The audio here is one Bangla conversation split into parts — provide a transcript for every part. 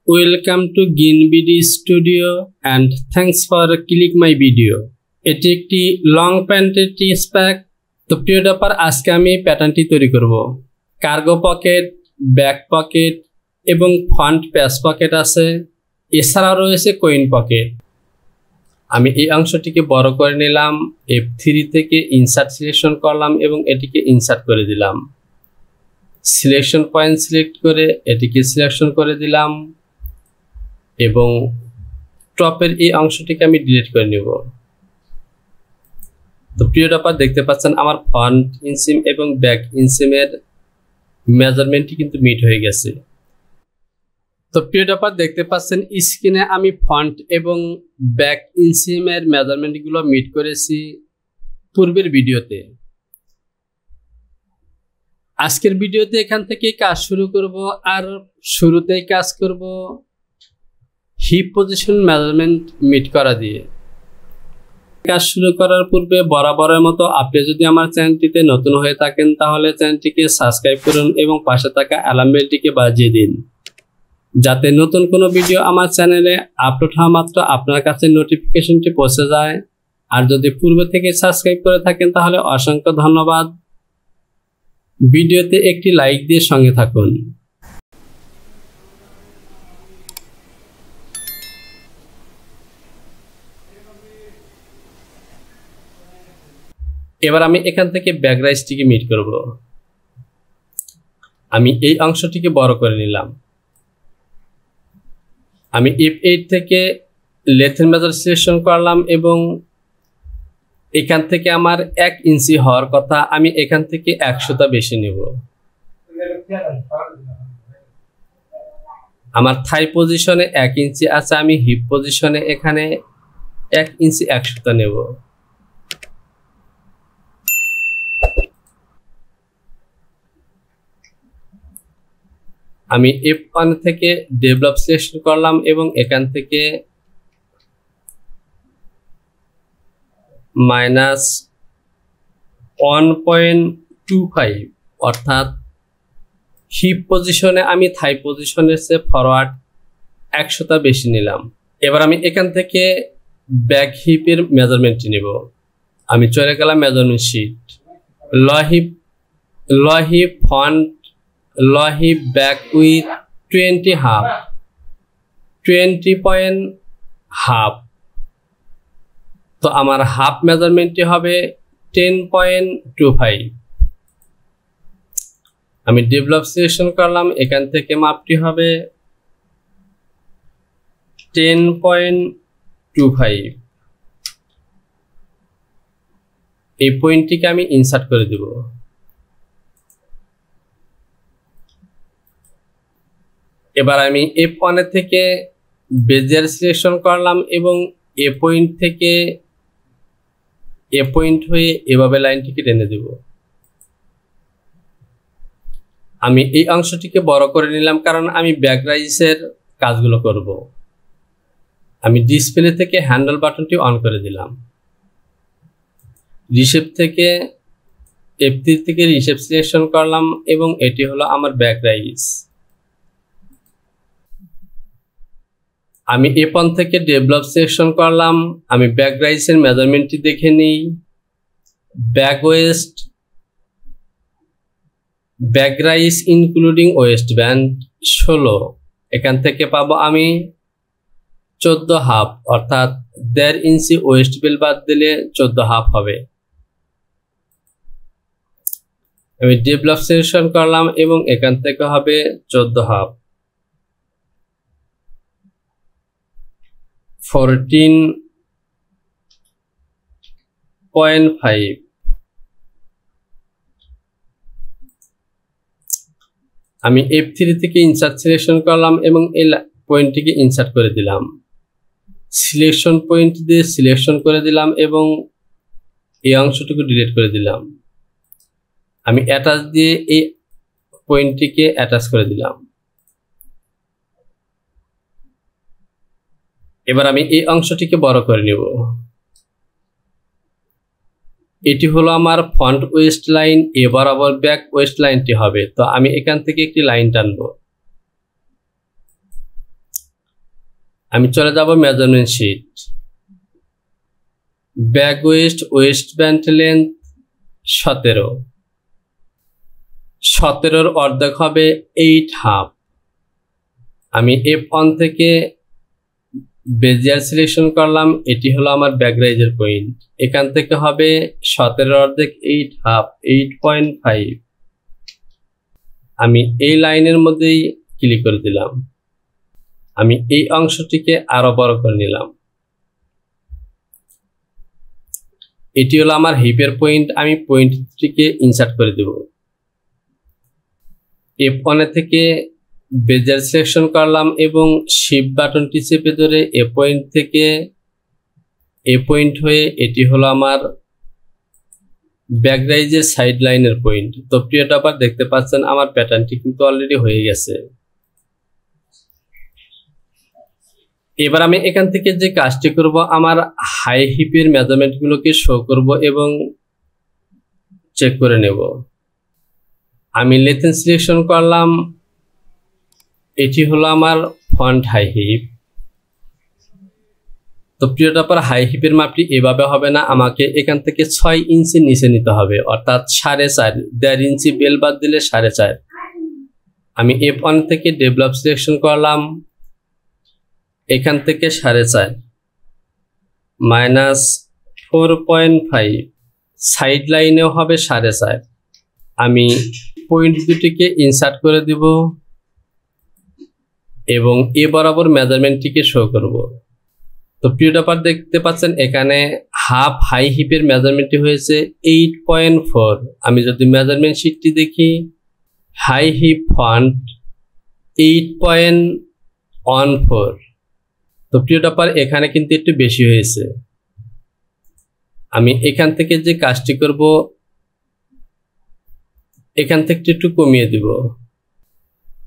ওয়েলকাম টু গিনবিডি studio and thanks for click my video. এটি একটি লং প্যান্টের টি স্প্যাক। তো প্রিয় ডপার, আজকে আমি প্যাটার্নটি তৈরি করব। কার্গো পকেট, ব্যাক পকেট এবং ফ্রন্ট প্যাচ পকেট আছে, এছাড়াও রয়েছে কয়েন পকেট। আমি এই অংশটিকে বড় করে নিলাম, F3 থেকে ইনসার্ট সিলেকশন করলাম এবং এটিকে ইনসার্ট করে দিলাম। সিলেকশন পয়েন্ট সিলেক্ট করে এটিকে সিলেকশন করে দিলাম এবং টপের এই অংশটিকে আমি ডিলিট করে নেব। তো প্রিয় ডপার, দেখতে পাচ্ছেন আমার ফ্রন্ট ইনসিম এবং ব্যাক ইনসিমের মেজারমেন্টটি কিন্তু মিট হয়ে গেছে। তো প্রিয় ডপার, দেখতে পাচ্ছেন স্ক্রিনে আমি ফ্রন্ট এবং ব্যাক ইনসিমের মেজারমেন্টগুলো মিট করেছি পূর্বের ভিডিওতে। আজকের ভিডিওতে এখান থেকে কাজ শুরু করব, আর শুরুতেই কাজ করব হিপ পজিশন মেজারমেন্ট মিট করা দিয়ে। কাজ শুরু করার পূর্বে বরাবরের মতো আপনি যদি আমার চ্যানেলটিতে নতুন হয়ে থাকেন তাহলে চ্যানেলটিকে সাবস্ক্রাইব করুন এবং পাশে থাকা অ্যালার্ম বেলটিকে বাজিয়ে দিন, যাতে নতুন কোনো ভিডিও আমার চ্যানেলে আপলোড হওয়া মাত্র আপনার কাছে নোটিফিকেশনটি পৌঁছে যায়। আর যদি পূর্বে থেকে সাবস্ক্রাইব করে থাকেন তাহলে অসংখ্য ধন্যবাদ। ভিডিওতে একটি লাইক দিয়ে সঙ্গে থাকুন। এবার আমি এখান থেকে ব্যাক রাইজটিকে মিট করব। আমি এই অংশটিকে বড় করে নিলাম। আমি F8 থেকে লেথের মেজার সিলেকশন করলাম এবং এখান থেকে আমার 1 ইঞ্চি হওয়ার কথা, আমি এখান থেকে 100টা বেশি নেব। আমার থাই পজিশনে 1 ইঞ্চি আছে, আমি হিপ পজিশনে এখানে 1 ইঞ্চি 100টা নেব। আমি F1 থেকে ডেভেলপ সিলেকশন করলাম এবং এখান থেকে -1.25 অর্থাৎ হিপ পজিশনে আমি থাই পজিশনের চেয়ে ফরওয়ার্ড 100টা বেশি নিলাম। এবার আমি এখান থেকে ব্যাক হিপের মেজারমেন্টটি নেব। আমি চলে গেলাম measurement sheet, low hip front, low hip back with 20.5। তো আমার হাফ মেজারমেন্টটি হবে 10.25। আমি ডেভেলপ সিলেকশন করলাম, এখান থেকে মাপটি হবে 10.25। এই পয়েন্টটিকে আমি ইনসার্ট করে দেব। এবার আমি F1 থেকে বেজিয়ার সিলেকশন করলাম এবং এ পয়েন্ট থেকে এ পয়েন্ট হয়ে এভাবে লাইনটিকে টেনে দেব। আমি এই অংশটিকে বড় করে নিলাম কারণ আমি ব্যাক রাইজের কাজগুলো করব। আমি ডিসপ্লে থেকে হ্যান্ডেল বাটনটি অন করে দিলাম। রিশেপ থেকে F3 থেকে রিশেপ সিলেকশন করলাম এবং এটি হলো আমার ব্যাক রাইজ। আমি F1 থেকে ডেভেলপ সিলেকশন করলাম। আমি ব্যাক রাইজের মেজারমেন্টটি দেখে নিই। Back rise including waist band 16, এখান থেকে পাবো আমি 14.5 অর্থাৎ 1.5 ইঞ্চি ওয়েস্ট বেল বাদ দিলে 14.5 হবে। আমি ডেভেলপ সিলেকশন করলাম এবং এখান থেকে হবে 14.5। 14.5। আমি F3 থেকে ইনসার্ট সিলেকশন করলাম এবং এই পয়েন্টটিকে ইনসার্ট করে দিলাম। সিলেকশন পয়েন্ট দিয়ে সিলেকশন করে দিলাম এবং এই অংশটুকু ডিলিট করে দিলাম। আমি অ্যাটাচ দিয়ে এই পয়েন্টটিকে অ্যাটাচ করে দিলাম। এবার আমি এই অংশটিকে বড় করে নেব। এটি হলো আমার ফ্রন্ট ওয়েস্ট লাইন, এ বরাবর ব্যাক ওয়েস্ট লাইনটি হবে। তো আমি এখান থেকে একটি লাইন টানবো। আমি চলে যাব measurement sheet. Back waist band length 17, 17 অর্ধেক হবে 8.5। আমি F1 থেকে বেজিয়ার সিলেকশন করলাম, এটি হলো আমার ব্যাক রাইজের পয়েন্ট। এখান থেকে হবে 17 অর্ধেক 8.5, 8.5। আমি এই লাইনের মধ্যেই ক্লিক করে দিলাম। আমি এই অংশটিকে আরো বড় করে নিলাম। এটি হলো আমার হিপের পয়েন্ট। আমি পয়েন্টটিকে ইনসার্ট করে দেব। F1 থেকে বেজার সিলেকশন করলাম এবং শিফট বাটনটি চেপে ধরে এ পয়েন্ট থেকে এ পয়েন্ট হয়ে এটি হলো আমার ব্যাক রাইজের সাইড লাইনের পয়েন্ট। তো প্রিয় টপার দেখতে পাচ্ছেন আমার প্যাটার্নটি কিন্তু অলরেডি হয়ে গেছে। এবার আমি এখান থেকে যে কাজটি করব, আমার হাই হিপের মেজারমেন্টগুলোকে শো করব এবং চেক করে নেব। আমি লেথেন সিলেকশন করলাম, এটি হলো আমার ফ্রন্ট হাই হিপ। তো প্রিয় টপার হাই হিপের মাপটি এভাবে হবে না, আমাকে এখান থেকে 6 ইঞ্চি নিচে নিতে হবে, অর্থাৎ 4.5, 1.5 ইঞ্চি বেল বাদ দিলে 4.5। আমি F1 থেকে ডেভেলপ সিলেকশন করলাম, এখান থেকে 4.5 মাইনাস 4.5, সাইড লাইনেও হবে 4.5। আমি পয়েন্ট দুটিকে ইনসার্ট করে দিব এবং এ বরাবর মেজারমেন্টটিকে শো করব। তো প্রিয় টপার দেখতে পাচ্ছেন এখানে হাফ হাই হিপের মেজারমেন্টটি হয়েছে 8.4। আমি যদি মেজারমেন্ট শিটটি দেখি, হাই হিপ ফ্রন্ট 8.14। তো প্রিয় টপার এখানে কিন্তু একটু বেশি হয়েছে। আমি এখান থেকে যে কাজটি করব, এখান থেকে একটু কমিয়ে দিব।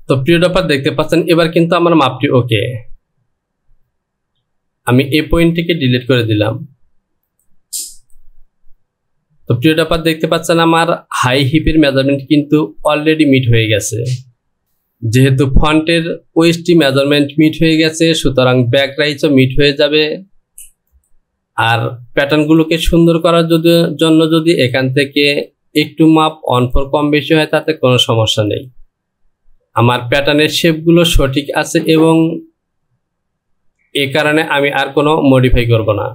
তো প্রিয় টপার দেখতে পাচ্ছেন এবার কিন্তু আমার মাপটি ওকে। আমি এই পয়েন্টটিকে ডিলিট করে দিলাম। তো প্রিয় টপার দেখতে পাচ্ছেন আমার হাই হিপের মেজারমেন্ট কিন্তু অলরেডি মিট হয়ে গেছে। যেহেতু ফ্রন্টের ওয়েস্টটি মেজারমেন্ট মিট হয়ে গেছে, সুতরাং ব্যাক রাইজও মিট হয়ে যাবে। আর প্যাটার্নগুলোকে সুন্দর করার জন্য যদি এখান থেকে একটু মাপ 1/4 কম বেশি হয় তাতে কোনো সমস্যা নেই। আমার প্যাটার্নের শেপগুলো সঠিক আছে এবং এ কারণে আমি আর কোনো মডিফাই করব না।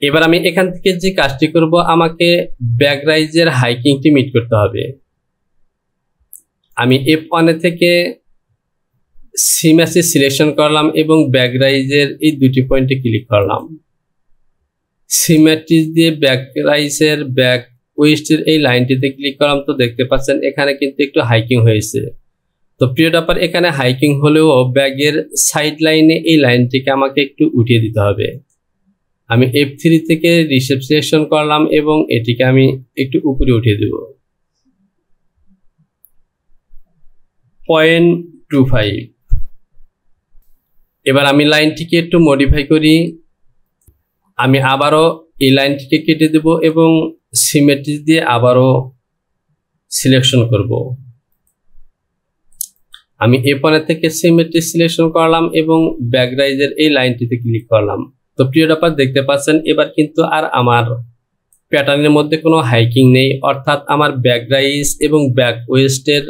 এবার আমি এখান থেকে যে কাজটি করব, আমাকে ব্যাক রাইজের হাইকিংটি মিট করতে হবে। আমি F1 থেকে সিম্যাচি সিলেকশন করলাম এবং ব্যাক রাইজের এই দুটি পয়েন্টে ক্লিক করলাম। সিম্যাট্রিক দিয়ে ব্যাক রাইজের ব্যাক ওয়েস্টের এই লাইনটিতে ক্লিক করলাম। তো দেখতে পাচ্ছেন এখানে কিন্তু একটু হাইকিং হয়েছে। তো প্রিয় টপার এখানে হাইকিং হলেও ব্যাগের সাইড লাইনে এই লাইনটিকে আমাকে একটু উঠিয়ে দিতে হবে। আমি F3 থেকে রিশেপ সিলেকশন করলাম এবং এটিকে আমি একটু উপরে উঠিয়ে দেব 0.25। এবার আমি লাইনটিকে একটু মডিফাই করি। আমি আবারও এই লাইনটিকে কেটে দেব এবং সিমেট্রি দিয়ে আবারও সিলেকশন করব। আমি F1 থেকে সিমেট্রি সিলেকশন করলাম এবং ব্যাক রাইজের এই লাইনটিতে ক্লিক করলাম। তো প্রিয় টপার দেখতে পাচ্ছেন এবার কিন্তু আর আমার প্যাটার্নের মধ্যে কোনো হাইকিং নেই, অর্থাৎ আমার ব্যাক রাইজ এবং ব্যাক ওয়েস্টের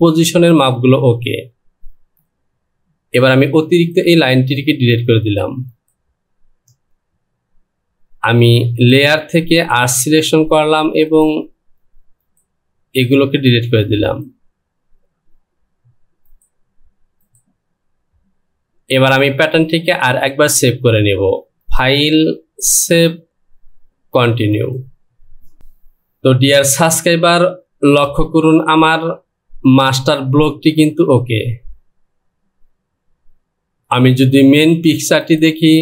পজিশনের মাপগুলো ওকে। এবার আমি অতিরিক্ত এই লাইনটিকে ডিলিট করে দিলাম। আমি লেয়ার থেকে আর্চ সিলেকশন করলাম এবং এগুলোকে ডিলিট করে দিলাম। এবার আমি প্যাটার্নটিকে আর একবার সেভ করে নেব। File, save, continue. তো ডিয়ার সাবস্ক্রাইবার লক্ষ্য করুন আমার মাস্টার ব্লকটি কিন্তু ওকে। আমি যদি মেন পিকচারটি দেখি,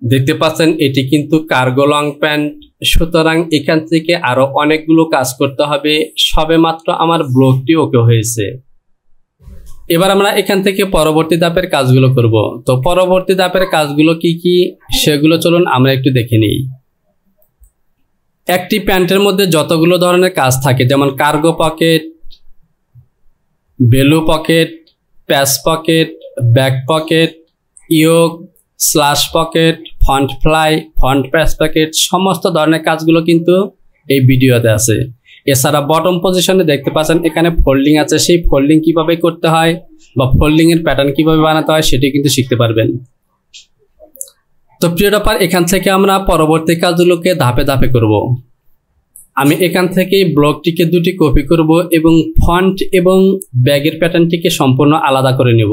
দেখতে পাচ্ছেন এটি কিন্তু কার্গো লং প্যান্ট। সুতরাং এখান থেকে আরো অনেকগুলো কাজ করতে হবে, সবেমাত্র আমার ব্লকটি ওকে হয়েছে। এবার আমরা এখান থেকে পরবর্তী ধাপের কাজগুলো করব। তো পরবর্তী ধাপের কাজগুলো কি কি সেগুলো চলুন আমরা একটু দেখে নিই। একটি প্যান্টের মধ্যে যতগুলো ধরনের কাজ থাকে, যেমন cargo pocket, bellow pocket, patch pocket, back pocket, yoke, slash pocket, front fly, front patch pocket সমস্ত ধরনের কাজগুলো কিন্তু এই ভিডিওতে আছে। এছাড়া বটম পজিশনে দেখতে পাচ্ছেন এখানে ফোল্ডিং আছে, সেই ফোল্ডিং কিভাবে করতে হয় বা ফোল্ডিং এর প্যাটার্ন কিভাবে বানাতে হয় সেটি কিন্তু শিখতে পারবেন। তো প্রিয় টপার, এখান থেকে আমরা পরবর্তী কাজগুলোকে ধাপে ধাপে করব। আমি এখান থেকে ব্লকটিকে দুটি কপি করব এবং ফন্ট এবং ব্যাগের প্যাটার্নটিকে সম্পূর্ণ আলাদা করে নেব,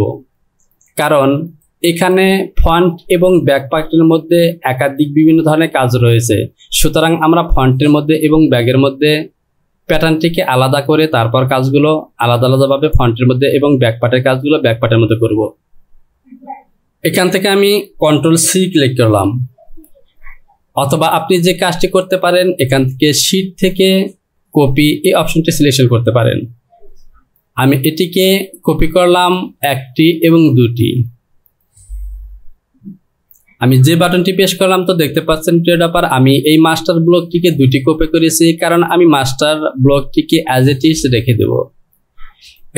কারণ এখানে ফন্ট এবং ব্যাক পার্টের মধ্যে একাধিক বিভিন্ন ধরনের কাজ রয়েছে। সুতরাং আমরা ফন্টের মধ্যে এবং ব্যাগের মধ্যে প্যাটার্নটিকে আলাদা করে তারপর কাজগুলো আলাদা আলাদাভাবে ফন্টের মধ্যে এবং ব্যাক পার্টের কাজগুলো ব্যাক পার্টের মধ্যে করব। এখান থেকে আমি Ctrl+C ক্লিক করলাম, অথবা আপনি যে কাজটি করতে পারেন এখান থেকে শীট থেকে কপি এই অপশনটি সিলেকশন করতে পারেন। আমি এটিকে কপি করলাম একটি এবং দুটি। আমি যে বাটনটি প্রেস করলাম তো দেখতে পাচ্ছেন প্রিয় টপার, আমি এই মাস্টার ব্লকটিকে দুটি কপি করেছি, কারণ আমি মাস্টার ব্লকটিকে অ্যাজ ইট ইজ রেখে দেব।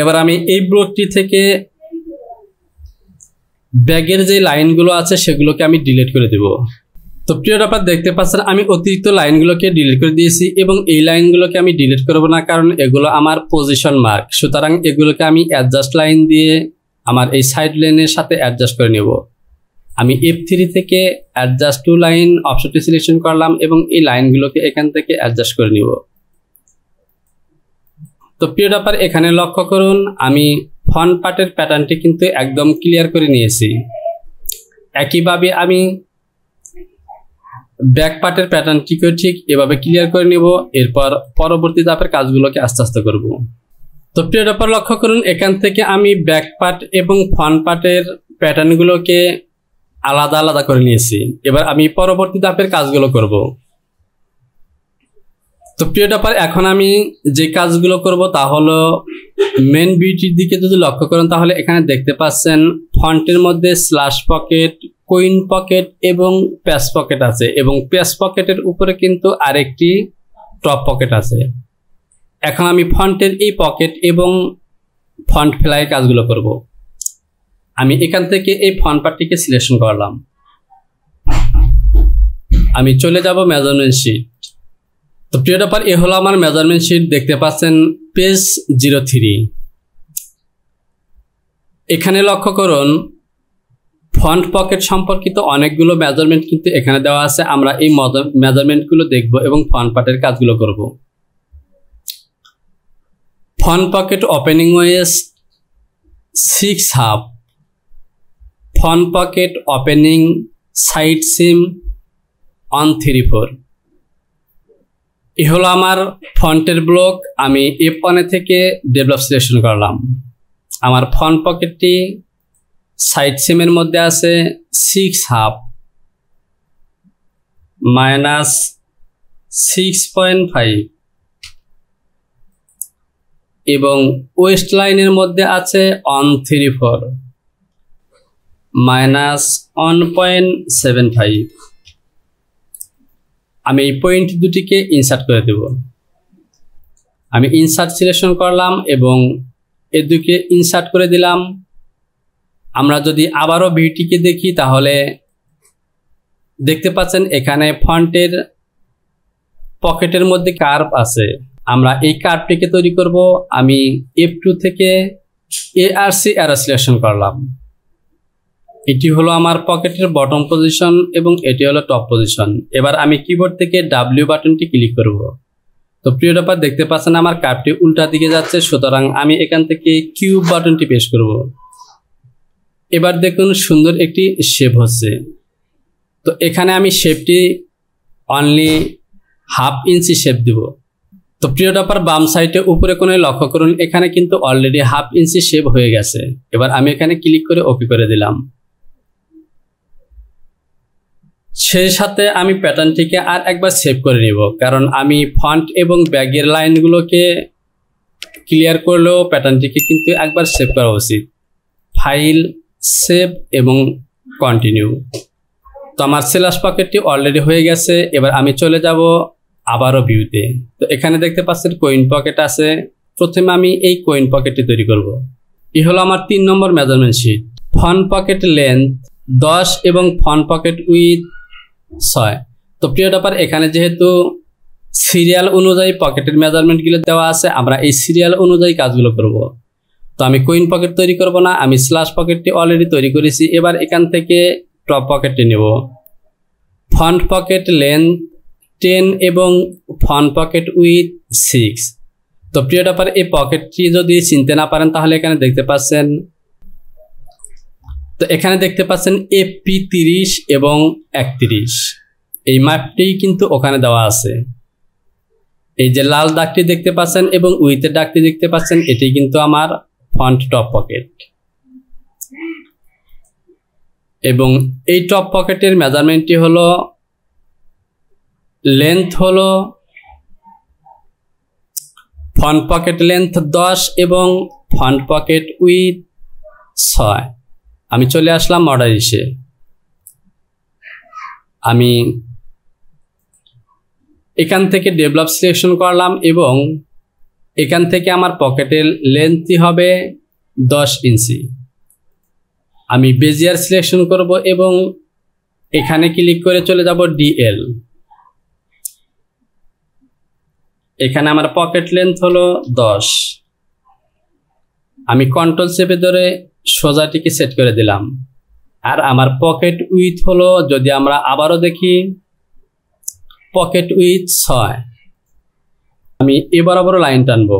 এবার আমি এই ব্লকটি থেকে ব্যাগের যে লাইনগুলো আছে সেগুলোকে আমি ডিলিট করে দেব। তো প্রিয় টপার, দেখতে পাচ্ছেন আমি অতিরিক্ত লাইনগুলোকে ডিলিট করে দিয়েছি এবং এই লাইনগুলোকে আমি ডিলিট করব না, কারণ এগুলো আমার পজিশন মার্ক। সুতরাং এগুলোকে আমি অ্যাডজাস্ট লাইন দিয়ে আমার এই সাইড লাইনের সাথে অ্যাডজাস্ট করে নেব। আমি F3 থেকে অ্যাডজাস্ট টু লাইন অপশনটি সিলেকশন করলাম এবং এই লাইনগুলোকে এখান থেকে অ্যাডজাস্ট করে নিব। তো প্রিয় টপার, এখানে লক্ষ্য করুন আমি ফন্ট পার্টের প্যাটার্নটি কিন্তু একদম ক্লিয়ার করে নিয়েছি। একইভাবে আমি ব্যাক পার্টের প্যাটার্নটিকেও ঠিক এভাবে ক্লিয়ার করে নিব। এরপর পরবর্তী ধাপের কাজগুলোকে আস্তে আস্তে করব। তো প্রিয় টপার, লক্ষ্য করুন এখান থেকে আমি ব্যাক পার্ট এবং ফ্রন্ট পার্টের প্যাটার্নগুলোকে আলাদা আলাদা করে নিয়েছি। এবার আমি পরবর্তী ধাপের কাজগুলো করব। তো প্রিয় টপার, এখন আমি যে কাজগুলো করব তা হলো মেন ভিউটির দিকে যদি লক্ষ্য করেন তাহলে এখানে দেখতে পাচ্ছেন ফন্টের মধ্যে স্ল্যাশ পকেট, কুইন পকেট এবং প্যাচ পকেট আছে এবং প্যাচ পকেটের উপরে কিন্তু আরেকটি টপ পকেট আছে। এখন আমি ফন্টের এই পকেট এবং ফন্ট ফ্লাই কাজগুলো করব। আমি এখান থেকে এই ফন্ট পার্টটিকে সিলেকশন করলাম। আমি চলে যাব মেজারমেন্ট শিট। তো প্রিয় টপার, এ হলো আমার মেজারমেন্ট শিট। দেখতে পাচ্ছেন পেজ 03। এখানে লক্ষ্য করুন ফন্ট পকেট সম্পর্কিত অনেকগুলো মেজারমেন্ট কিন্তু এখানে দেওয়া আছে। আমরা এই মেজারমেন্টগুলো দেখব এবং ফন্ট পার্টের কাজগুলো করব। ফন্ট পকেট ওপেনিং ওয়েস 6 ফন্ট পকেট ওপেনিং সাইড সিম 134। এ হলো আমার ফন্টের ব্লক। আমি F1 থেকে ডেভেলপ সিলেকশন করলাম। আমার ফন্ট পকেটটি সাইড সিমের মধ্যে আছে 6 -6.5 এবং ওয়েস্ট লাইনের মধ্যে আছে 134 -1.75। আমি এই পয়েন্ট দুটিকে ইনসার্ট করে দেব। আমি ইনসার্ট সিলেকশন করলাম এবং এর দুটিকে ইনসার্ট করে দিলাম। আমরা যদি আবারও ভিউটিকে দেখি তাহলে দেখতে পাচ্ছেন এখানে ফন্টের পকেটের মধ্যে কার্ভ আছে। আমরা এই কার্ভটিকে তৈরি করব। আমি F2 থেকে ARC অ্যারো সিলেকশন করলাম। এটি হলো আমার পকেটের বটম পজিশন এবং এটি হলো টপ পজিশন। এবার আমি কিবোর্ড থেকে W বাটনটি ক্লিক করব। তো প্রিয় টপার, দেখতে পাচ্ছেন আমার কার্ভটি উল্টা দিকে যাচ্ছে, সুতরাং আমি এখান থেকে কিউব বাটনটি প্রেস করব। এবার দেখুন সুন্দর একটি শেপ হচ্ছে। তো এখানে আমি শেপটি অনলি ½ ইঞ্চি শেপ দিব। তো প্রিয় টপার, বাম সাইডে উপরে কোণে লক্ষ্য করুন এখানে কিন্তু অলরেডি ½ ইঞ্চি শেপ হয়ে গেছে। এবার আমি এখানে ক্লিক করে ওকে করে দিলাম। সেই সাথে আমি প্যাটার্নটিকে আর একবার সেভ করে নিব, কারণ আমি ফন্ট এবং ব্যাগের লাইনগুলোকে ক্লিয়ার করলেও প্যাটার্নটিকে কিন্তু একবার সেভ করা উচিত। ফাইল, সেভ এবং কন্টিনিউ। তো আমার স্ল্যাশ পকেটটি অলরেডি হয়ে গেছে। এবার আমি চলে যাব আবারও ভিউতে। তো এখানে দেখতে পাচ্ছেন কয়েন পকেট আছে। প্রথমে আমি এই কয়েন পকেটটি তৈরি করব। এই হলো আমার 3 number measurement sheet. Front pocket length 10 এবং ফ্রন্ট পকেট উইথ 6। তো প্রিয় টপার, এখানে যেহেতু সিরিয়াল অনুযায়ী পকেটের মেজারমেন্টগুলো দেওয়া আছে, আমরা এই সিরিয়াল অনুযায়ী কাজগুলো করব। তো আমি কুইন পকেট তৈরি করব না, আমি স্ল্যাশ পকেটটি অলরেডি তৈরি করেছি। এবার এখান থেকে টপ পকেটটি নেব। ফ্রন্ট পকেট লেন্থ 10 এবং ফ্রন্ট পকেট উইথ 6। তো প্রিয় টপার, এই পকেটটি যদি চিনতে না পারেন তাহলে এখানে দেখতে পাচ্ছেন, তো এখানে দেখতে পাচ্ছেন এপি 30 এবং 31। এই মাপটি কিন্তু ওখানে দেওয়া আছে। এই যে লাল দাগটি দেখতে পাচ্ছেন এবং উইথের দাগটি দেখতে পাচ্ছেন, এটি কিন্তু আমার ফ্রন্ট টপ পকেট। এবং এই টপ পকেটের মেজারমেন্টটি হলো, লেন্থ হলো ফ্রন্ট পকেট লেন্থ 10 এবং ফ্রন্ট পকেট উইথ 6। আমি চলে আসলাম অর্ডার ইসে। আমি এখান থেকে ডেভেলপ সিলেকশন করলাম এবং এখান থেকে আমার পকেটের লেন্থই হবে 10 ইঞ্চি। আমি বেজিয়ার সিলেকশন করব এবং এখানে ক্লিক করে চলে যাব ডিএল। এখানে আমার পকেট লেন্থ হলো 10। আমি কন্ট্রোল চেপে ধরে সোজাটিকে সেট করে দিলাম। আর আমার পকেট উইথ হলো, যদি আমরা আবারও দেখি, পকেট উইথ 6। আমি এ বরাবর লাইন টানবো।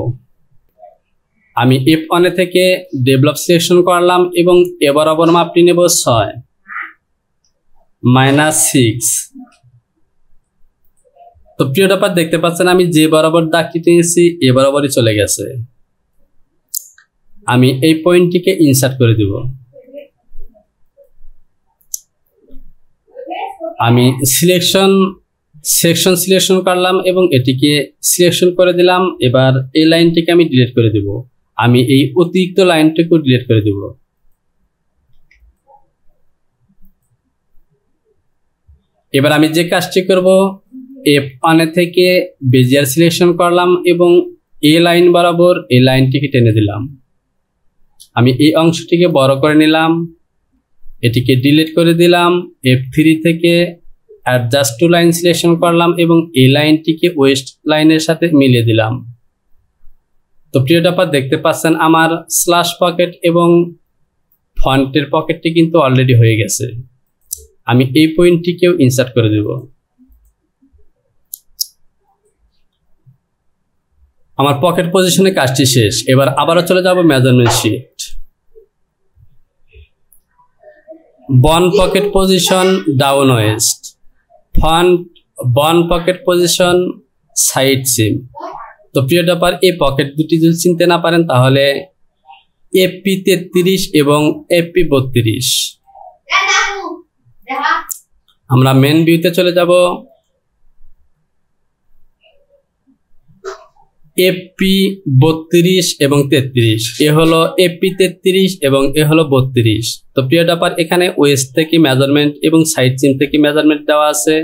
আমি F1 থেকে ডেভেলপ সিলেকশন করলাম এবং এ বরাবর মাপটি নেব 6 -6। তো প্রিয় টপার, দেখতে পাচ্ছেন আমি যে বরাবর দাগটি টেনেছি এ বরাবরই চলে গেছে। আমি এই পয়েন্টটিকে ইনসার্ট করে দিব। আমি সেকশন সিলেকশন করলাম এবং এটিকে সিলেকশন করে দিলাম। এবার এই লাইনটিকে আমি ডিলিট করে দেব। আমি এই অতিরিক্ত লাইনটিকে ডিলিট করে দেব। এবার আমি যে কাজটি করব, F1 থেকে বেজিয়ার সিলেকশন করলাম এবং এই লাইন বরাবর এই লাইনটিকে টেনে দিলাম। আমি এই অংশটিকে বড় করে নিলাম, এটিকে ডিলিট করে দিলাম। F3 থেকে অ্যাডজাস্ট টু লাইন সিলেকশন করলাম এবং এই লাইনটিকে ওয়েস্ট লাইনের সাথে মিলিয়ে দিলাম। তো প্রিয় টপার, দেখতে পাচ্ছেন আমার স্ল্যাশ পকেট এবং ফ্রন্টের পকেটটি কিন্তু অলরেডি হয়ে গেছে। আমি এই পয়েন্টটিকেও ইনসার্ট করে দেব। আমার পকেট পজিশনে কাজটি শেষ। এবার আবারও চলে যাব মেজারমেন্ট শিট। বন pocket position down West, front বন পকেট পজিশন সাইড সিম। তো প্রিয় টপার, এই পকেট দুটি যদি চিনতে না পারেন তাহলে এপি 33 এবং এপি 32। আমরা মেন ভিউতে চলে যাব। এপি 32 এবং 33, এ হলো এপি 33 এবং এ হলো 32। তো প্রিয় টপার, এখানে ওয়েস্ট থেকে মেজারমেন্ট এবং সাইড সিম থেকে মেজারমেন্ট দেওয়া আছে।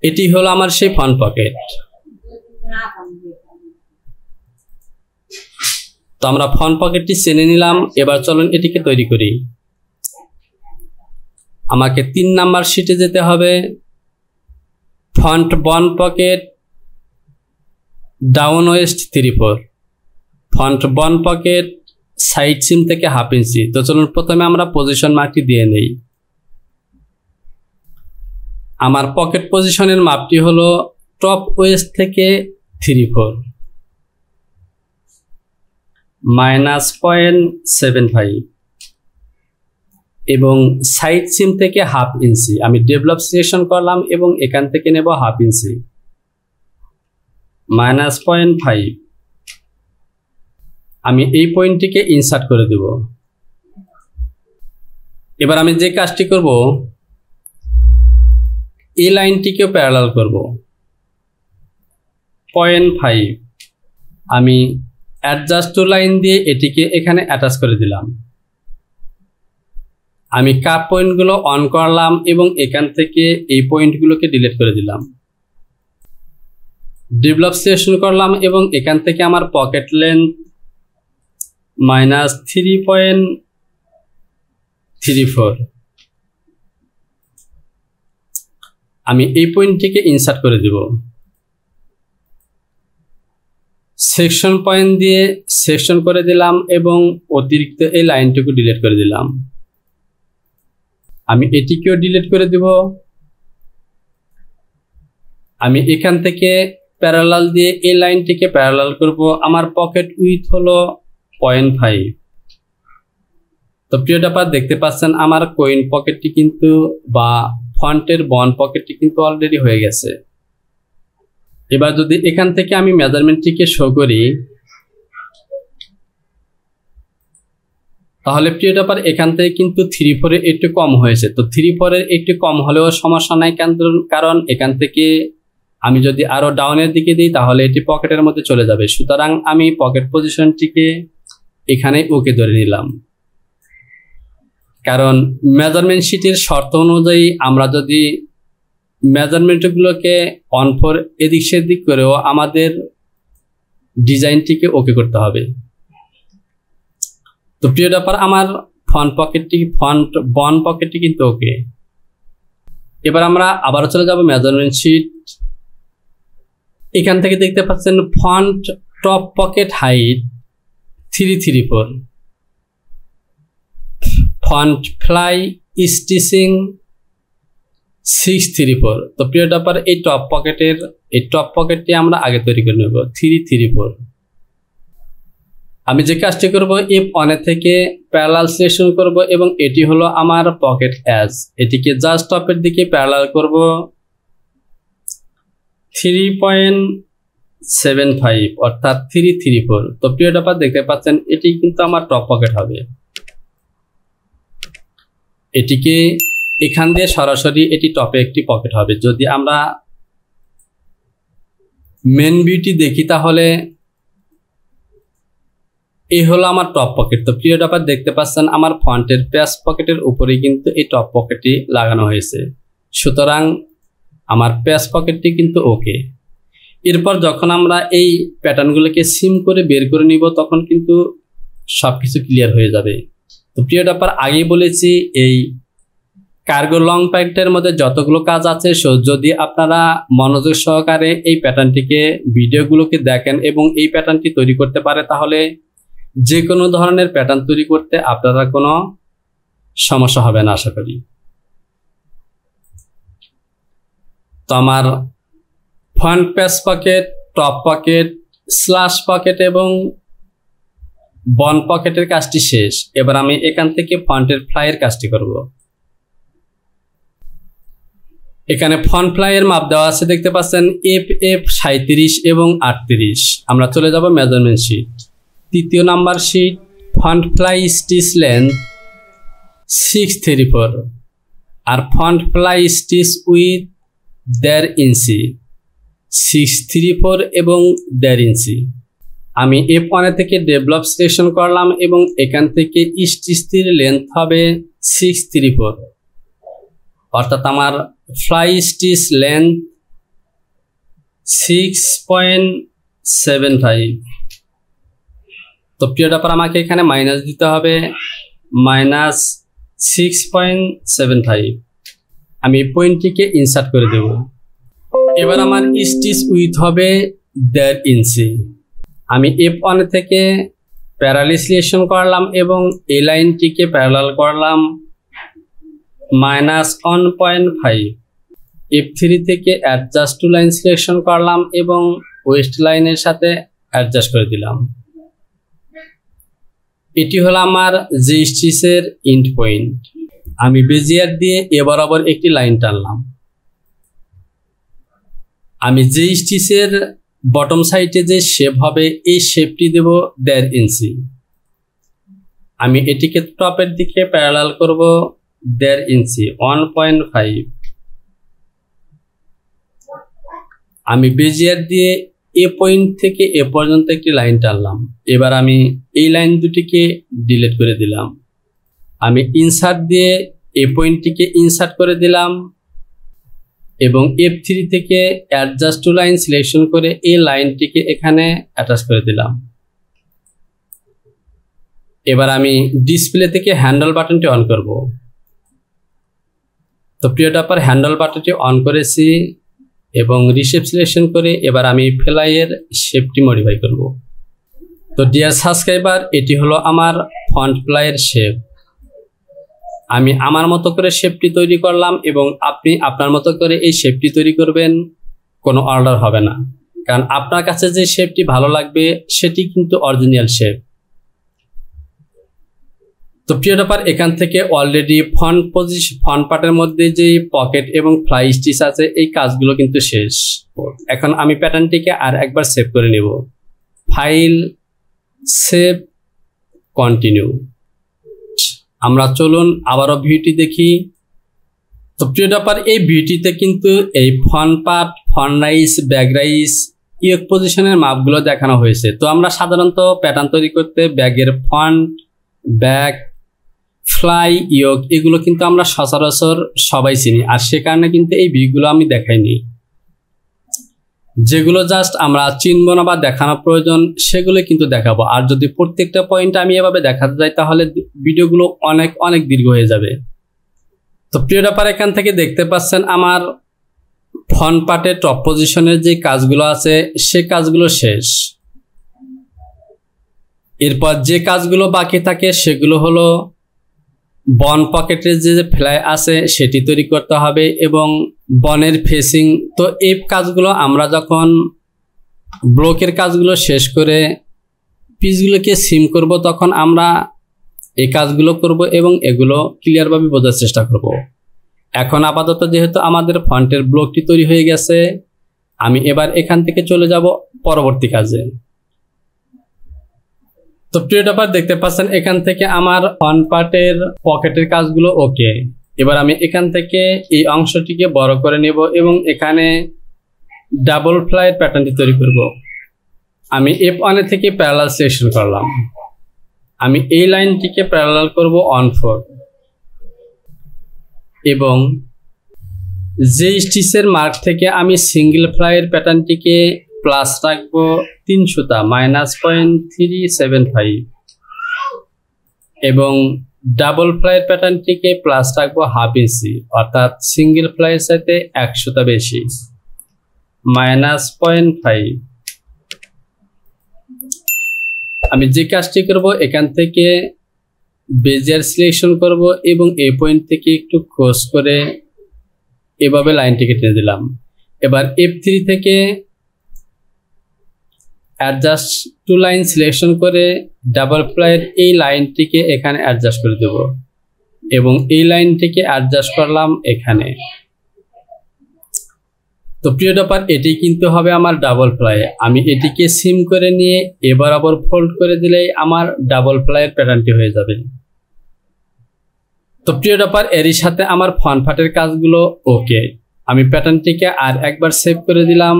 এটি হলো আমার সেই ফ্রন্ট পকেট। তো আমরা ফ্রন্ট পকেটটি চেনে নিলাম। এবার চলুন এটিকে তৈরি করি। আমাকে 3 নাম্বার শিটে যেতে হবে। ফ্রন্ট বন পকেট ডাউন ওয়েস্ট 34, ফ্রন্ট বন পকেট সাইড সিম থেকে 1/2 ইঞ্চি। তো চলুন প্রথমে আমরা পজিশন মার্কটি দিয়ে নেই। আমার পকেট পজিশনের মাপটি হলো টপ ওয়েস্ট থেকে 34 -0.75 এবং সাইড সিম থেকে 1/2 ইঞ্চি। আমি ডেভেলপ সিলেকশন করলাম এবং এখান থেকে নেব 1/2 ইঞ্চি -0.5। আমি এই পয়েন্টটিকে ইনসার্ট করে দেব। এবার আমি যে কাজটি করব, এই লাইনটিকেও প্যারালাল করব 0.5। আমি অ্যাডজাস্ট টু লাইন দিয়ে এটিকে এখানে অ্যাটাচ করে দিলাম। আমি কাপ পয়েন্টগুলো অন করলাম এবং এখান থেকে এই পয়েন্টগুলোকে ডিলিট করে দিলাম। ডেভেলপ সিলেকশন করলাম এবং এখান থেকে আমার পকেট লেন্থ -3.5 3 4। আমি এই পয়েন্টটিকে ইনসার্ট করে দেব। সেকশন পয়েন্ট দিয়ে সেকশন করে দিলাম এবং অতিরিক্ত এই লাইনটুকু ডিলিট করে দিলাম। আমি এটিকেও ডিলিট করে দেব। আমি এখান থেকে প্যারালাল দিয়ে এই লাইনটিকে প্যারালাল করব। আমার পকেট উইথ হলো 0.5। তো প্রিয় ডাপার দেখতে পাচ্ছেন আমার কয়েন পকেটটি কিন্তু বা ফন্টের বন্ড পকেটটি কিন্তু অলরেডি হয়ে গেছে। এবার যদি এখান থেকে আমি মেজারমেন্টটিকে শো করি, তাহলে প্রিয় ডাপার এখান থেকে কিন্তু 3 4 এর একটু কম হয়েছে। তো 3 4 এর একটু কম হলেও সমস্যা নাই, কারণ এখান থেকে আমি যদি আরো ডাউনের দিকে দিই তাহলে এটি পকেটের মধ্যে চলে যাবে। সুতরাং আমি পকেট পজিশনটিকে এখানে ওকে ধরে নিলাম, কারণ মেজারমেন্ট শিটের শর্ত অনুযায়ী আমরা যদি মেজারমেন্টগুলোকে অন ফর এদিক সেদিক করেও আমাদের ডিজাইনটিকে ওকে করতে হবে। তো প্রিয় ব্যাপার আমার ফন্ট বন্ড পকেটটি কিন্তু ওকে। এবার আমরা আবারও চলে যাব মেজারমেন্ট শিট। এখান থেকে দেখতে পাচ্ছেন font top pocket height 334, font fly stitching 634। তো প্রিয় ব্যাপার এই টপ পকেটটি আমরা আগে তৈরি করে নেব 334। আমি যে কাজটি করব, F1 থেকে প্যারালাল সিলেকশন করব এবং এটি হলো আমার পকেট এজ। এটিকে জাস্ট টপের দিকে প্যারালাল করব 3.75 অর্থাৎ 334। তো প্রিয় ব্যাপার দেখতে পাচ্ছেন এটি কিন্তু আমার টপ পকেট হবে। এটিকে এখান দিয়ে সরাসরি এটি টপে একটি পকেট হবে। যদি আমরা মেন ভিউটি দেখি তাহলে এই হলো আমার টপ পকেট। তো প্রিয় ব্যাপার দেখতে পাচ্ছেন আমার ফন্টের পেজ পকেটের উপরে কিন্তু এই টপ পকেটটি লাগানো হয়েছে। সুতরাং আমার পেজ পকেটটি কিন্তু ওকে। এরপর যখন আমরা এই প্যাটার্নগুলোকে সিম করে বের করে নিব তখন কিন্তু সবকিছু ক্লিয়ার হয়ে যাবে। তো প্রিয় ব্যাপার আগেই বলেছি এই কার্গো লং প্যান্টের মধ্যে যতগুলো কাজ আছে, যদি আপনারা মনোযোগ সহকারে এই প্যাটার্নটিকে ভিডিওগুলোকে দেখেন এবং এই প্যাটার্নটি তৈরি করতে পারে তাহলে যে কোনো ধরনের প্যাটার্ন তৈরি করতে আপনারা কোনো সমস্যা হবে না আশা করি। তো আমার front page pocket, top pocket, slash pocket এবং বন্ড পকেটের কাজটি শেষ। এবার আমি এখান থেকে ফন্টের ফ্লাইয়ের কাজটি করব। এখানে ফন্ট ফ্লাইয়ের মাপ দেওয়া আছে দেখতে পাচ্ছেন FF 37 এবং 38। আমরা চলে যাব মেজারমেন্ট শিট, 3য় number sheet. Front fly stitch length 634 আর front fly stitch with 1.5 inch 634 এবং 1.5 ইঞ্চি। আমি F1 থেকে ডেভেলপ সিলেকশন করলাম এবং এখান থেকে স্টিচটির লেন্থ হবে 634 অর্থাৎ আমার ফ্লাই স্টিচ লেন্থ 6.75। তো প্রিয় ব্যাপার আমাকে এখানে মাইনাস দিতে হবে -6.75। আমি পয়েন্টটিকে ইনসার্ট করে দেব। এবার আমার স্টিচ উইথ হবে 1.5 ইঞ্চি। আমি F1 থেকে প্যারালাল সিলেকশন করলাম এবং এই লাইনটিকে প্যারালাল করলাম -1.5। F3 থেকে অ্যাডজাস্ট টু লাইন সিলেকশন করলাম এবং ওয়েস্ট লাইনের সাথে অ্যাডজাস্ট করে দিলাম। এটি হলো আমার জি স্টিচের এন্ড পয়েন্ট। আমি বেজিয়ার দিয়ে এ বরাবর একটি লাইন টানলাম। আমি জি স্টিচের বটম সাইডে যে শেপ হবে এই শেপটি দেব 1.5 ইঞ্চি। আমি এটিকে টপের দিকে প্যারালাল করব 1.5 ইঞ্চি 1.5। আমি বেজিয়ার দিয়ে এ পয়েন্ট থেকে এ পর্যন্ত একটি লাইন টানলাম। এবার আমি এই লাইন দুটিকে ডিলিট করে দিলাম। আমি ইনসার্ট দিয়ে এ পয়েন্টটিকে ইনসার্ট করে দিলাম এবং F3 থেকে অ্যাডজাস্ট টু লাইন সিলেকশন করে এই লাইনটিকে এখানে অ্যাটাচ করে দিলাম। এবার আমি ডিসপ্লে থেকে হ্যান্ডেল বাটনটি অন করব। তো প্রিয় টপার, হ্যান্ডেল বাটনটি অন করেছি এবং রিশেপ সিলেকশন করে এবার আমি ফ্লাইয়ের শেপটি মডিফাই করব। তো ডিয়ার সাবস্ক্রাইবার, এটি হলো আমার ফন্ট ফ্লাইয়ের শেপ। আমি আমার মতো করে শেপটি তৈরি করলাম এবং আপনি আপনার মতো করে এই শেপটি তৈরি করবেন, কোনো অর্ডার হবে না। কারণ আপনার কাছে যে শেপটি ভালো লাগবে সেটি কিন্তু অরিজিনাল শেপ। তো প্রিয় টপার, এখান থেকে অলরেডি ফন্ট পার্টের মধ্যে যে পকেট এবং ফ্লাই স্টিচ আছে এই কাজগুলো কিন্তু শেষ। এখন আমি প্যাটার্নটিকে আর একবার সেভ করে নেব। File, save, continue. আমরা চলুন আবারও ভিউটি দেখি। তো প্রিয় টপার, এই ভিউটিতে কিন্তু এই front part, front rise, back rise, yoke পজিশনের মাপগুলো দেখানো হয়েছে। তো আমরা সাধারণত প্যাটার্ন তৈরি করতে ব্যাগের ফন্ট, ব্যাক, ফ্লাই, ইয়ক এগুলো কিন্তু আমরা সচরাচর সবাই চিনি, আর সে কারণে কিন্তু এই ভিউগুলো আমি দেখাইনি। যেগুলো জাস্ট আমরা চিনব না বা দেখানো প্রয়োজন সেগুলো কিন্তু দেখাবো। আর যদি প্রত্যেকটা পয়েন্ট আমি এভাবে দেখাতে যাই তাহলে ভিডিওগুলো অনেক অনেক দীর্ঘ হয়ে যাবে। তো প্রিয় টপার, এখান থেকে দেখতে পাচ্ছেন আমার ফন্ট পার্টে টপ পজিশনের যে কাজগুলো আছে সে কাজগুলো শেষ। এরপর যে কাজগুলো বাকি থাকে সেগুলো হলো বন পকেটের যে ফ্লাই আছে সেটি তৈরি করতে হবে এবং বনের ফেসিং। তো এই কাজগুলো আমরা যখন ব্লকের কাজগুলো শেষ করে পিসগুলোকে সিম করব তখন আমরা এই কাজগুলো করব এবং এগুলো ক্লিয়ারভাবে বোঝার চেষ্টা করব। এখন আপাতত যেহেতু আমাদের ফন্টের ব্লকটি তৈরি হয়ে গেছে, আমি এবার এখান থেকে চলে যাব পরবর্তী কাজে। তো প্রিয় টপার, দেখতে পাচ্ছেন এখান থেকে আমার ফন্ট পার্টের পকেটের কাজগুলো ওকে। এবার আমি এখান থেকে এই অংশটিকে বড় করে নেব এবং এখানে ডাবল ফ্লাইয়ের প্যাটার্নটি তৈরি করব। আমি F1 থেকে প্যারালাল সিলেকশন করলাম। আমি এই লাইনটিকে প্যারালাল করব 1/4 এবং যে স্টিচের মার্ক থেকে আমি সিঙ্গেল ফ্লাইয়ের প্যাটার্নটিকে প্লাস রাখবো 3 সুতা -0.375 এবং ডাবল ফ্লাইয়ের প্যাটার্নটিকে প্লাস রাখবো 1/2 ইঞ্চি, অর্থাৎ সিঙ্গেল ফ্লাইয়ের সাথে 1 সুতা বেশি -0.5। আমি যে কাজটি করব এখান থেকে বেজিয়ার সিলেকশন করব এবং এই পয়েন্ট থেকে একটু ক্রস করে এভাবে লাইনটিকে টেনে দিলাম। এবার F3 থেকে অ্যাডজাস্ট টু লাইন সিলেকশন করে ডাবল ফ্লাইয়ের এই লাইনটিকে এখানে অ্যাডজাস্ট করে দেব এবং এই লাইনটিকে অ্যাডজাস্ট করলাম এখানে। তো প্রিয় টপার, এটি কিন্তু হবে আমার ডাবল ফ্লাই। আমি এটিকে সিম করে নিয়ে এবার আবার ফোল্ড করে দিলেই আমার ডাবল ফ্লাইয়ের প্যাটার্নটি হয়ে যাবে। তো প্রিয় টপার, এরই সাথে আমার ফন্ট পার্টের কাজগুলো ওকে। আমি প্যাটার্নটিকে আর একবার সেভ করে দিলাম।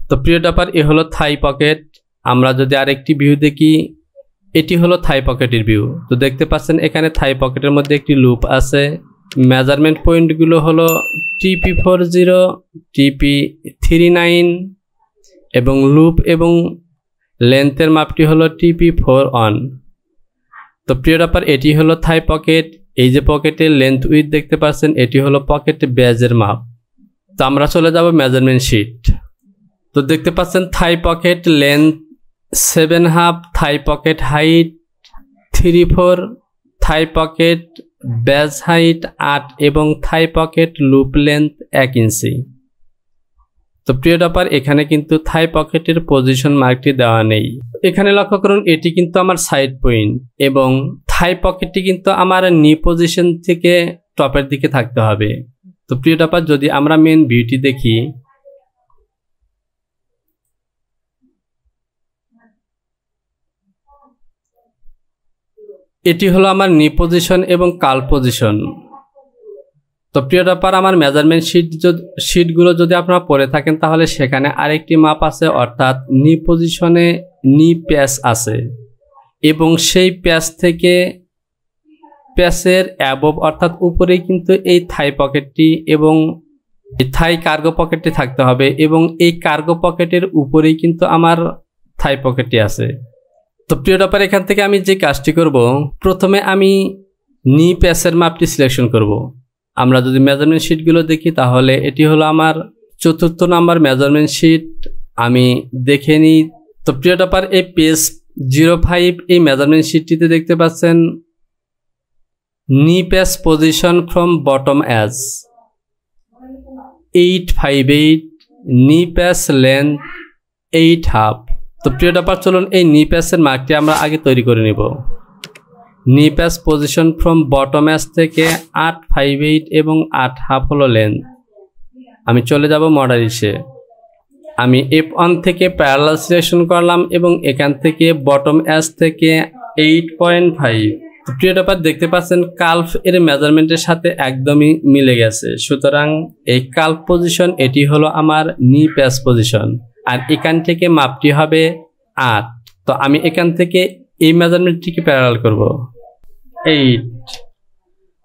তো প্রিয় টপার, এ হলো থাই পকেট। আমরা যদি আরেকটি ভিউ দেখি, এটি হলো থাই পকেটের ভিউ। তো দেখতে পাচ্ছেন এখানে থাই পকেটের মধ্যে একটি লুপ আছে। মেজারমেন্ট পয়েন্টগুলো হলো TP40, TP39 এবং লুপ এবং লেন্থের মাপটি হলো TP41। তো প্রিয় টপার, এটি হলো থাই পকেট। এই যে পকেটের লেন্থ উইথ দেখতে পাচ্ছেন এটি হলো পকেট ব্যাজের মাপ। তো আমরা চলে যাব মেজারমেন্ট শিট। তো দেখতে পাচ্ছেন থাই পকেট লেন্থ 7.5, থাই পকেট হাইট 3/4, থাই পকেট ব্যাজ হাইট 8 এবং থাই পকেট লুপ লেন্থ 1 ইঞ্চি। তো প্রিয় টপার, এখানে কিন্তু থাই পকেটের পজিশন মার্কটি দেওয়া নেই। এখানে লক্ষ্য করুন এটি কিন্তু আমার সাইড পয়েন্ট এবং থাই পকেটটি কিন্তু আমার নি পজিশন থেকে টপের দিকে থাকতে হবে। তো প্রিয় টপার, যদি আমরা মেন ভিউটি দেখি, এটি হলো আমার নি পজিশন এবং কাল পজিশন। তো প্রিয় টপার, আমার মেজারমেন্ট শিটগুলো যদি আপনারা পড়ে থাকেন তাহলে সেখানে আরেকটি মাপ আছে, অর্থাৎ নি পজিশনে নি প্যাচ আছে এবং সেই প্যাচ থেকে প্যাচের অ্যাবভ অর্থাৎ উপরেই কিন্তু এই থাই পকেটটি এবং এই থাই কার্গো পকেটটি থাকতে হবে এবং এই কার্গো পকেটের উপরেই কিন্তু আমার থাই পকেটটি আছে। তো প্রিয় টপার, এখান থেকে আমি যে কাজটি করব, প্রথমে আমি নি প্যাচের মাপটি সিলেকশন করব। আমরা যদি মেজারমেন্ট শিটগুলো দেখি তাহলে এটি হলো আমার 4th নাম্বার মেজারমেন্ট শিট। আমি দেখে নিই। তো প্রিয় টপার, এই পেজ 05 এই মেজারমেন্ট শিটটিতে দেখতে পাচ্ছেন নি প্যাচ পজিশন ফ্রম বটম এজ 858, নি প্যাচ লেন্থ 8.5। তো প্রিয় টপার, চলুন এই নি প্যাচের মার্কটি আমরা আগে তৈরি করে নিব। নি প্যাচ পজিশন ফ্রম বটম এজ থেকে 858 এবং 8.5 হলো লেন্থ। আমি চলে যাব মডারিসে। আমি F1 থেকে প্যারালাল সিলেকশন করলাম এবং এখান থেকে বটম এজ থেকে 8.5। প্রিয় টপার, দেখতে পাচ্ছেন কাল্ফ এর মেজারমেন্টের সাথে একদমই মিলে গেছে। সুতরাং এই কাল্ফ পজিশন এটি হলো আমার নি প্যাচ পজিশন, আর এখান থেকে মাপটি হবে 8। তো আমি এখান থেকে এই মেজারমেন্টটিকে প্যারালাল করব 8।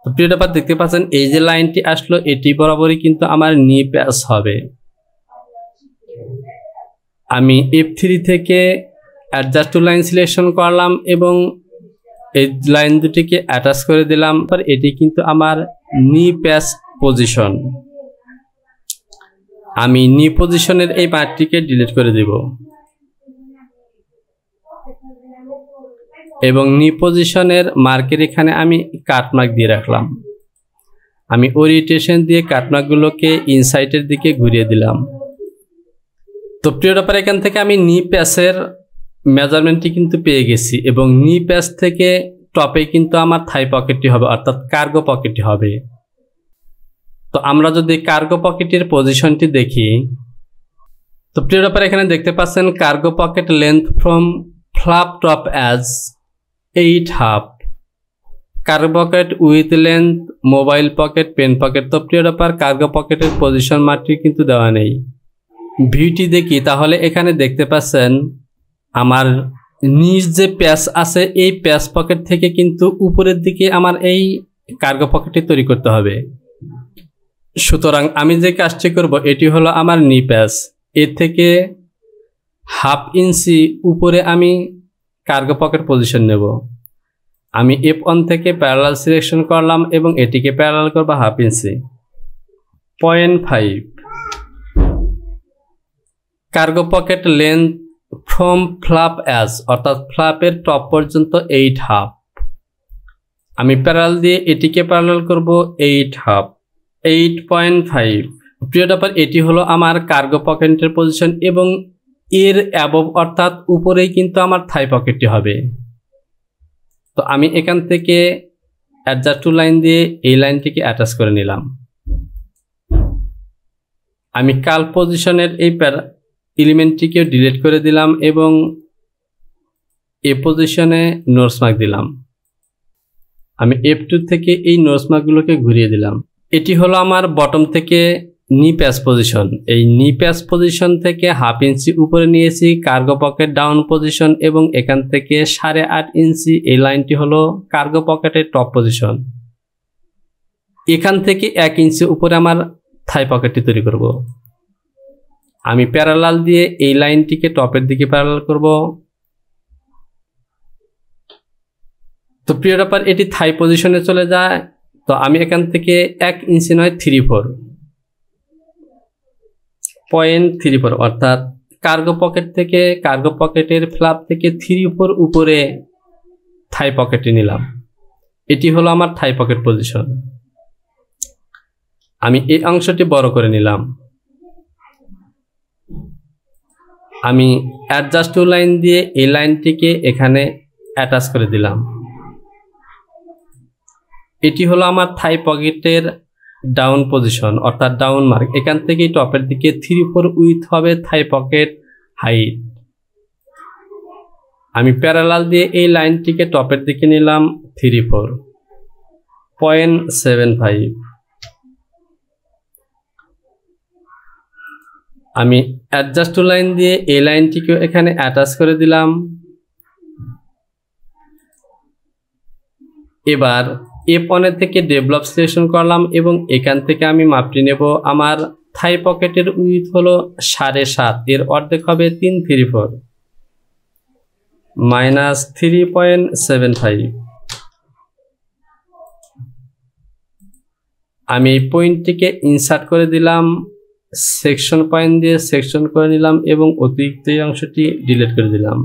তো প্রিয় টপার, দেখতে পাচ্ছেন এই যে লাইনটি আসলো এটি বরাবরই কিন্তু আমার নি প্যাচ হবে। আমি F3 থেকে অ্যাডজাস্ট টু লাইন সিলেকশন করলাম এবং এই লাইন দুটিকে অ্যাটাচ করে দিলাম। এটি কিন্তু আমার নি প্যাচ পজিশন। আমি নি পজিশনের এই পার্টটিকে ডিলিট করে দেব এবং নি পজিশনের মার্কের এখানে আমি কাটমার্ক দিয়ে রাখলাম। আমি ওরিয়েন্টেশন দিয়ে কাটমার্কগুলোকে ইনসাইডের দিকে ঘুরিয়ে দিলাম। তো প্রিয় টপার, এখান থেকে আমি নি প্যাচের মেজারমেন্টটি কিন্তু পেয়ে গেছি এবং নি প্যাচ থেকে টপে কিন্তু আমার থাই পকেটটি হবে, অর্থাৎ কার্গো পকেটটি হবে। তো আমরা যদি কার্গো পকেটের পজিশনটি দেখি, তো প্রিয় টপার, এখানে দেখতে পাচ্ছেন cargo pocket length from flap top as 8.5, cargo pocket with length, mobile pocket, pen pocket. তো প্রিয় টপার, কার্গো পকেটের পজিশন মার্কটি কিন্তু দেওয়া নেই। ভিউটি দেখি তাহলে এখানে দেখতে পাচ্ছেন আমার নিচ যে প্যাচ আছে এই প্যাচ পকেট থেকে কিন্তু উপরের দিকে আমার এই কার্গো পকেটটি তৈরি করতে হবে। সুতরাং আমি যে কাজটি করব এটি হলো আমার নি প্যাচ। এর থেকে 1/2 ইঞ্চি উপরে আমি কার্গো পকেট পজিশন নেব। আমি F1 থেকে প্যারালাল সিলেকশন করলাম এবং এটিকে প্যারালাল করব 1/2 ইঞ্চি। 0.5 cargo pocket length from flap as, অর্থাৎ ফ্লাপের টপ পর্যন্ত 8.5। আমি প্যারালাল দিয়ে এটিকে প্যারালাল করব 8.5, 8.5। প্রিয় টপার, এটি হলো আমার কার্গো পকেটের পজিশন এবং এর অ্যাবভ অর্থাৎ উপরেই কিন্তু আমার থাই পকেটটি হবে। তো আমি এখান থেকে অ্যাডজাস্ট টু লাইন দিয়ে এই লাইনটিকে অ্যাটাচ করে নিলাম। আমি কাল পজিশনের এই এলিমেন্টটিকে ডিলিট করে দিলাম এবং এ পজিশনে নোটস মার্ক দিলাম। আমি F2 থেকে এই নোটস মার্কগুলোকে ঘুরিয়ে দিলাম। এটি হলো আমার বটম থেকে নি প্যাচ পজিশন। এই নি প্যাচ পজিশন থেকে 1/2 ইঞ্চি উপরে নিয়েছি কার্গো পকেট ডাউন পজিশন এবং এখান থেকে 8.5 ইঞ্চি এই লাইনটি হলো কার্গো পকেটের টপ পজিশন। এখান থেকে 1 ইঞ্চি উপরে আমার থাই পকেটটি তৈরি করব। আমি প্যারালাল দিয়ে এই লাইনটিকে টপের দিকে প্যারালাল করব। তো প্রিয় টপার, এটি থাই পজিশনে চলে যায়। তো আমি এখান থেকে 1 ইঞ্চি নয় 0.34 অর্থাৎ কার্গো পকেট থেকে কার্গো পকেটের ফ্লাপ থেকে 3/4 উপরে থাই পকেটটি নিলাম। এটি হলো আমার থাই পকেট পজিশন। আমি এই অংশটি বড় করে নিলাম। আমি অ্যাডজাস্ট টু লাইন দিয়ে এই লাইনটিকে এখানে অ্যাটাচ করে দিলাম। এটি হলো আমার থাই পকেটের ডাউন পজিশন অর্থাৎ ডাউন মার্ক। এখান থেকে টপের দিকে 3/4 উইথ হবে থাই পকেট হাইট। আমি প্যারালাল দিয়ে এই লাইনটিকে টপের দিকে নিলাম 0.75। আমি অ্যাডজাস্ট টু লাইন দিয়ে এই লাইনটিকে এখানে অ্যাটাচ করে দিলাম। এবার F1 থেকে ডেভেলপ সিলেকশন করলাম এবং এখান থেকে আমি মাপটি নেব। আমার থাই পকেটের উইথ হলো 7.5, এর অর্ধেক হবে 3/4। -3.75। আমি এই পয়েন্টটিকে ইনসার্ট করে দিলাম, সেকশন পয়েন্ট দিয়ে সেকশন করে নিলাম এবং অতিরিক্ত এই অংশটি ডিলিট করে দিলাম।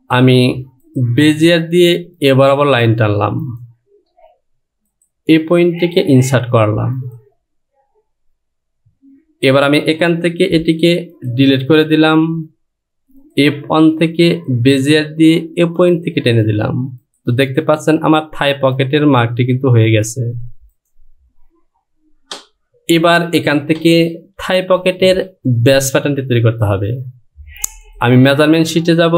আমি বেজিয়ার দিয়ে এ বরাবর লাইন টানলাম, এই পয়েন্টটিকে ইনসার্ট করলাম। এবার আমি এখান থেকে এটিকে ডিলিট করে দিলাম, F1 থেকে বেজিয়ার দিয়ে এ পয়েন্ট থেকে টেনে দিলাম। তো দেখতে পাচ্ছেন আমার থাই পকেটের মার্কটি কিন্তু হয়ে গেছে। এবার এখান থেকে থাই পকেটের ব্যাস প্যাটার্নটি তৈরি করতে হবে। আমি মেজারমেন্ট শিটে যাব,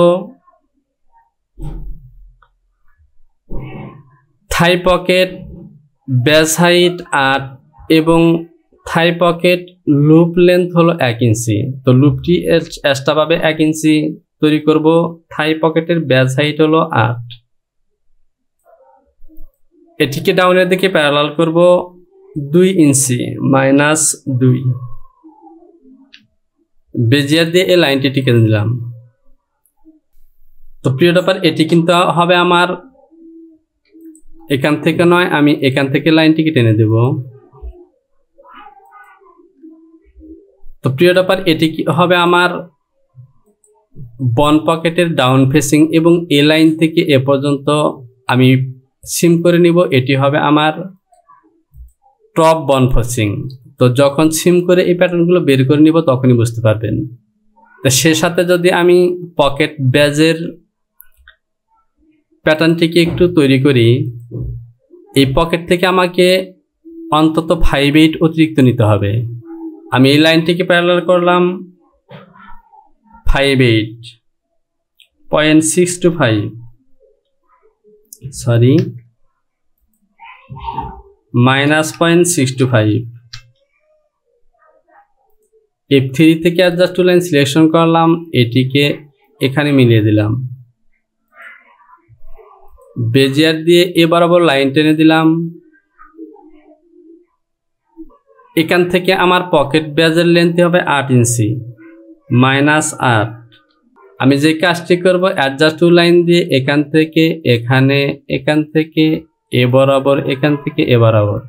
থাই পকেট ব্যাস হাইট 8 এবং থাই পকেট লুপ লেন্থ হলো 1 ইঞ্চি। তো লুপটি এক্সট্রা পাবে 1 ইঞ্চি তৈরি করব। থাই পকেটের ব্যাস হাইট হলো 8। এটিকে ডাউনের দিকে প্যারালাল করব 2 ইঞ্চি -2। বেজিয়ার দিয়ে এই লাইনটি টিকে দিলাম। তো প্রিয় ব্যাপার, এটি কিন্তু হবে আমার এখান থেকে নয়, আমি এখান থেকে লাইনটিকে টেনে দেব। তো প্রিয় ব্যাপার, এটি হবে আমার বন পকেটের ডাউন ফেসিং এবং এ লাইন থেকে এ পর্যন্ত আমি সিম করে নিব। এটি হবে আমার টপ বন ফেসিং। তো যখন সিম করে এই প্যাটার্নগুলো বের করে নিব তখনই বুঝতে পারবেন। তো সে সাথে যদি আমি পকেট ব্যাজের প্যাটার্নটিকে একটু তৈরি করি, এই পকেট থেকে আমাকে অন্তত 5/8 অতিরিক্ত নিতে হবে। আমি এই লাইনটিকে প্যারালাল করলাম 5/8.625, সরি -0.625। F3 থেকে অ্যাডজাস্ট টু লাইন সিলেকশন করলাম, এটিকে এখানে মিলিয়ে দিলাম। বেজিয়ার দিয়ে এ বরাবর লাইন টেনে দিলাম। এখান থেকে আমার পকেট ব্যাজের লেন্থ হবে 8 ইঞ্চি -8। আমি যে কাজটি করব, অ্যাডজাস্ট টু লাইন দিয়ে এখান থেকে এখানে, এখান থেকে এ বরাবর, এখান থেকে এ বরাবর।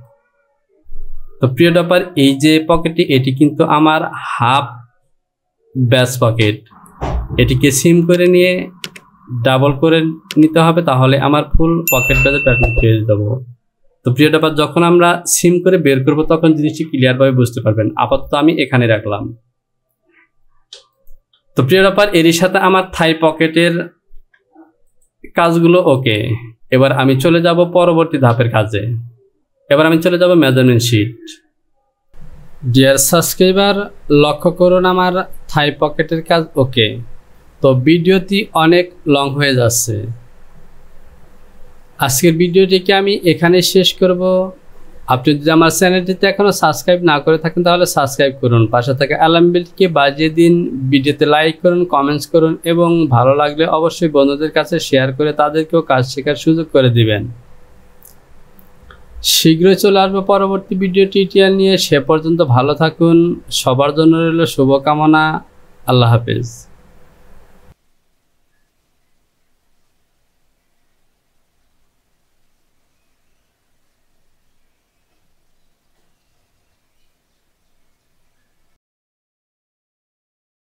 তো প্রিয় ব্যাপার, এই যে পকেটটি, এটি কিন্তু আমার হাফ ব্যাস পকেট। এটিকে সিম করে নিয়ে ডাবল করে নিতে হবে, তাহলে আমার ফুল পকেট ব্যাজের প্যাটার্ন পেয়ে যাব। তো প্রিয় ব্যাপার, যখন আমরা সিম করে বের করব তখন জিনিসটি ক্লিয়ারভাবে বুঝতে পারবেন। আপাতত আমি এখানে রাখলাম। তো প্রিয় ব্যাপার, এরই সাথে আমার থাই পকেটের কাজগুলো ওকে। এবার আমি চলে যাব পরবর্তী ধাপের কাজে। এবার আমি চলে যাব মেজারমেন্ট শিট। ডিয়ার সাবস্ক্রাইবার, লক্ষ্য করুন আমার থাই পকেটের কাজ ওকে। তো ভিডিওটি অনেক লং হয়ে যাচ্ছে, আজকের ভিডিওটিকে আমি এখানে শেষ করব। আপনি যদি আমার চ্যানেলটিতে এখনও সাবস্ক্রাইব না করে থাকেন তাহলে সাবস্ক্রাইব করুন, পাশে থাকা অ্যালার্ম বেলটিকে বাজিয়ে দিন, ভিডিওতে লাইক করুন, কমেন্টস করুন এবং ভালো লাগলে অবশ্যই বন্ধুদের কাছে শেয়ার করে তাদেরকেও কাজ শেখার সুযোগ করে দিবেন। শীঘ্রই চলে আসবো পরবর্তী ভিডিও টিউটোরিয়াল নিয়ে। সে পর্যন্ত ভালো থাকুন, সবার জন্য রইল শুভকামনা। আল্লাহ হাফেজ।